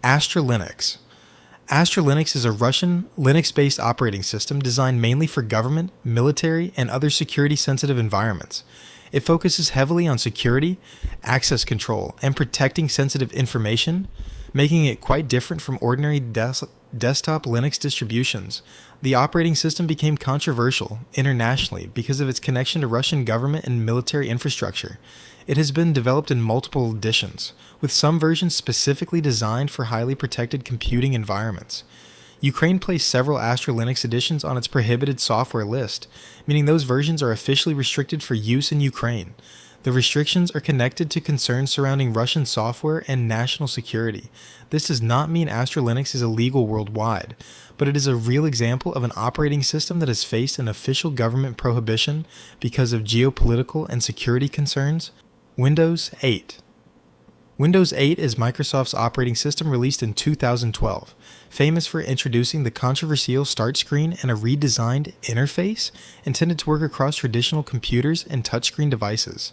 Astra Linux. Astra Linux is a Russian Linux-based operating system designed mainly for government, military, and other security-sensitive environments. It focuses heavily on security, access control, and protecting sensitive information, making it quite different from ordinary desktop Linux distributions. The operating system became controversial internationally because of its connection to Russian government and military infrastructure. It has been developed in multiple editions, with some versions specifically designed for highly protected computing environments. Ukraine placed several Astra Linux editions on its prohibited software list, meaning those versions are officially restricted for use in Ukraine. The restrictions are connected to concerns surrounding Russian software and national security. This does not mean Astra Linux is illegal worldwide, but it is a real example of an operating system that has faced an official government prohibition because of geopolitical and security concerns. Windows 8. Windows 8 is Microsoft's operating system released in 2012, famous for introducing the controversial start screen and a redesigned interface intended to work across traditional computers and touchscreen devices.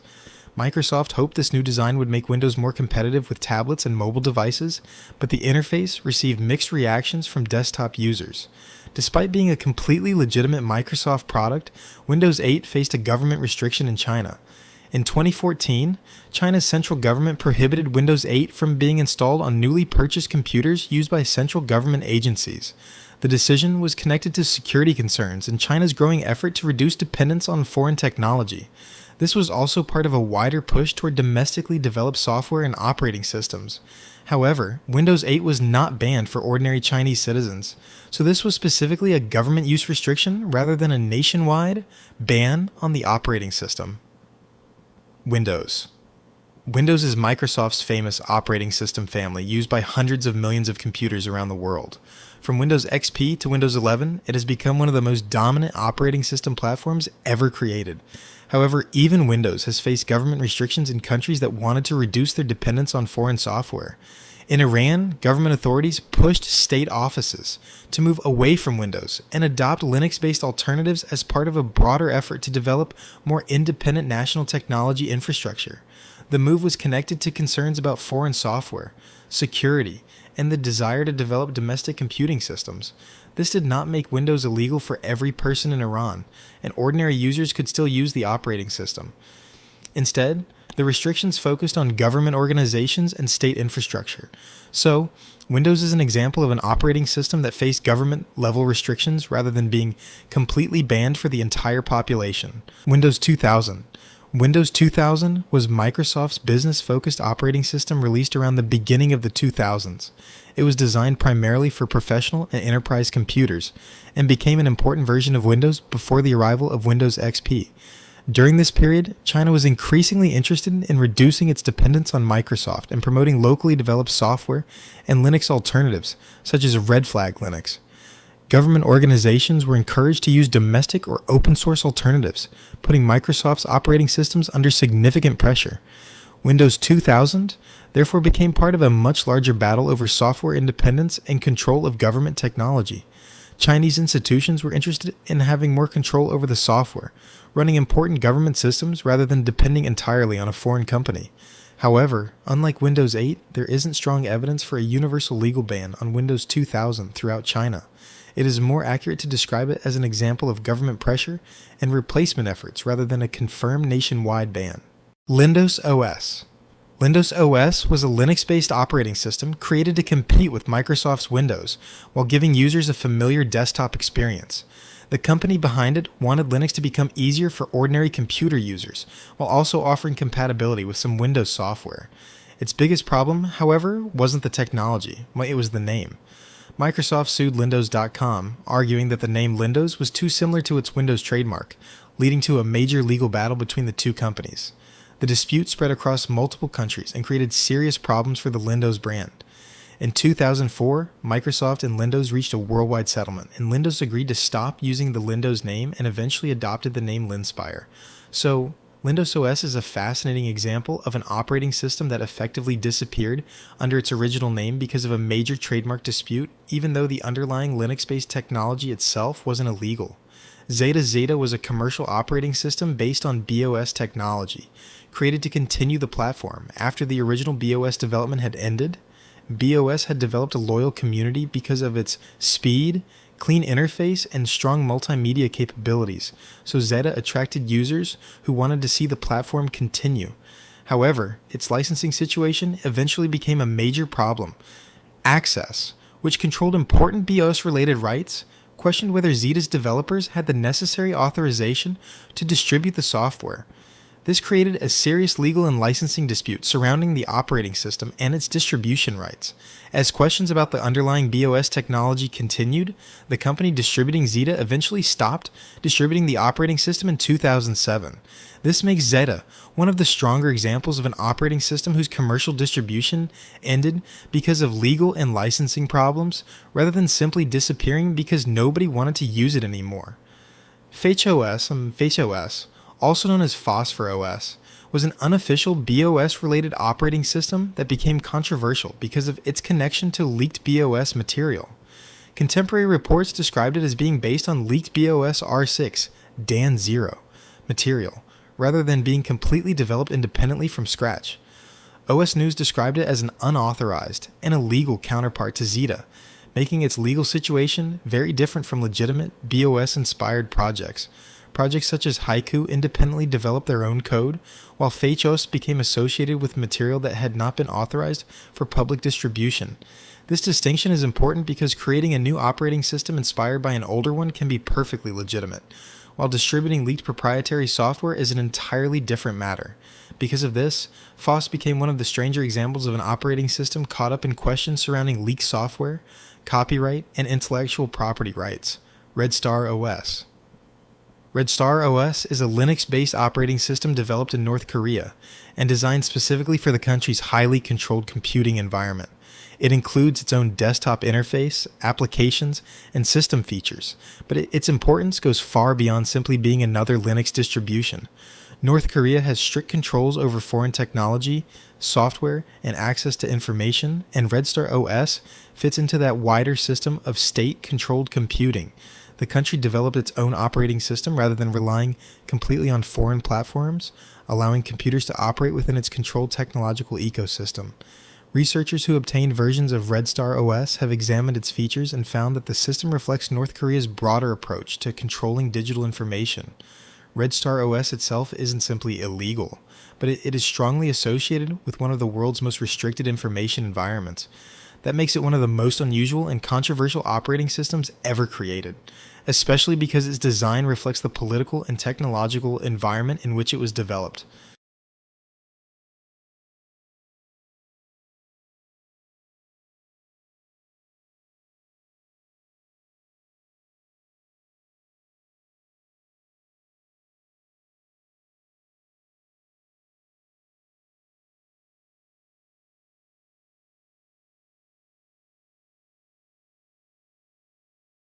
Microsoft hoped this new design would make Windows more competitive with tablets and mobile devices, but the interface received mixed reactions from desktop users. Despite being a completely legitimate Microsoft product, Windows 8 faced a government restriction in China. In 2014, China's central government prohibited Windows 8 from being installed on newly purchased computers used by central government agencies. The decision was connected to security concerns and China's growing effort to reduce dependence on foreign technology. This was also part of a wider push toward domestically developed software and operating systems. However, Windows 8 was not banned for ordinary Chinese citizens, so this was specifically a government use restriction rather than a nationwide ban on the operating system. Windows. Windows is Microsoft's famous operating system family used by hundreds of millions of computers around the world. From Windows XP to Windows 11, it has become one of the most dominant operating system platforms ever created. However, even Windows has faced government restrictions in countries that wanted to reduce their dependence on foreign software. In Iran, government authorities pushed state offices to move away from Windows and adopt Linux-based alternatives as part of a broader effort to develop more independent national technology infrastructure. The move was connected to concerns about foreign software, security, and the desire to develop domestic computing systems. This did not make Windows illegal for every person in Iran, and ordinary users could still use the operating system. Instead, the restrictions focused on government organizations and state infrastructure. So, Windows is an example of an operating system that faced government-level restrictions rather than being completely banned for the entire population. Windows 2000. Windows 2000 was Microsoft's business-focused operating system released around the beginning of the 2000s. It was designed primarily for professional and enterprise computers, and became an important version of Windows before the arrival of Windows XP. During this period, China was increasingly interested in reducing its dependence on Microsoft and promoting locally developed software and Linux alternatives, such as Red Flag Linux. Government organizations were encouraged to use domestic or open source alternatives, putting Microsoft's operating systems under significant pressure. Windows 2000 therefore became part of a much larger battle over software independence and control of government technology. Chinese institutions were interested in having more control over the software, running important government systems rather than depending entirely on a foreign company. However, unlike Windows 8, there isn't strong evidence for a universal legal ban on Windows 2000 throughout China. It is more accurate to describe it as an example of government pressure and replacement efforts rather than a confirmed nationwide ban. Lindows OS. Lindows OS was a Linux-based operating system created to compete with Microsoft's Windows while giving users a familiar desktop experience. The company behind it wanted Linux to become easier for ordinary computer users while also offering compatibility with some Windows software. Its biggest problem, however, wasn't the technology, it was the name. Microsoft sued Lindows.com, arguing that the name Lindows was too similar to its Windows trademark, leading to a major legal battle between the two companies. The dispute spread across multiple countries and created serious problems for the Lindows brand. In 2004, Microsoft and Lindows reached a worldwide settlement, and Lindows agreed to stop using the Lindows name and eventually adopted the name Linspire. So, Lindows OS is a fascinating example of an operating system that effectively disappeared under its original name because of a major trademark dispute, even though the underlying Linux-based technology itself wasn't illegal. Zeta was a commercial operating system based on PhOS technology, created to continue the platform after the original PhOS development had ended. PhOS had developed a loyal community because of its speed, clean interface, and strong multimedia capabilities, so Zeta attracted users who wanted to see the platform continue. However, its licensing situation eventually became a major problem. Access, which controlled important PhOS-related rights, questioned whether Zeta's developers had the necessary authorization to distribute the software. This created a serious legal and licensing dispute surrounding the operating system and its distribution rights. As questions about the underlying PhOS technology continued, the company distributing Zeta eventually stopped distributing the operating system in 2007. This makes Zeta one of the stronger examples of an operating system whose commercial distribution ended because of legal and licensing problems, rather than simply disappearing because nobody wanted to use it anymore. PhOS, also known as PhOS, was an unofficial PhOS-related operating system that became controversial because of its connection to leaked PhOS material. Contemporary reports described it as being based on leaked PhOS R6 DAN 0 material, rather than being completely developed independently from scratch. OS News described it as an unauthorized and illegal counterpart to Zeta, making its legal situation very different from legitimate PhOS-inspired projects. Projects such as Haiku independently developed their own code, while PhOS became associated with material that had not been authorized for public distribution. This distinction is important because creating a new operating system inspired by an older one can be perfectly legitimate, while distributing leaked proprietary software is an entirely different matter. Because of this, PhOS became one of the stranger examples of an operating system caught up in questions surrounding leaked software, copyright, and intellectual property rights. Red Star OS. Red Star OS is a Linux-based operating system developed in North Korea and designed specifically for the country's highly controlled computing environment. It includes its own desktop interface, applications, and system features, but its importance goes far beyond simply being another Linux distribution. North Korea has strict controls over foreign technology, software, and access to information, and Red Star OS fits into that wider system of state-controlled computing. The country developed its own operating system rather than relying completely on foreign platforms, allowing computers to operate within its controlled technological ecosystem. Researchers who obtained versions of Red Star OS have examined its features and found that the system reflects North Korea's broader approach to controlling digital information. Red Star OS itself isn't simply illegal, but it is strongly associated with one of the world's most restricted information environments. That makes it one of the most unusual and controversial operating systems ever created, especially because its design reflects the political and technological environment in which it was developed.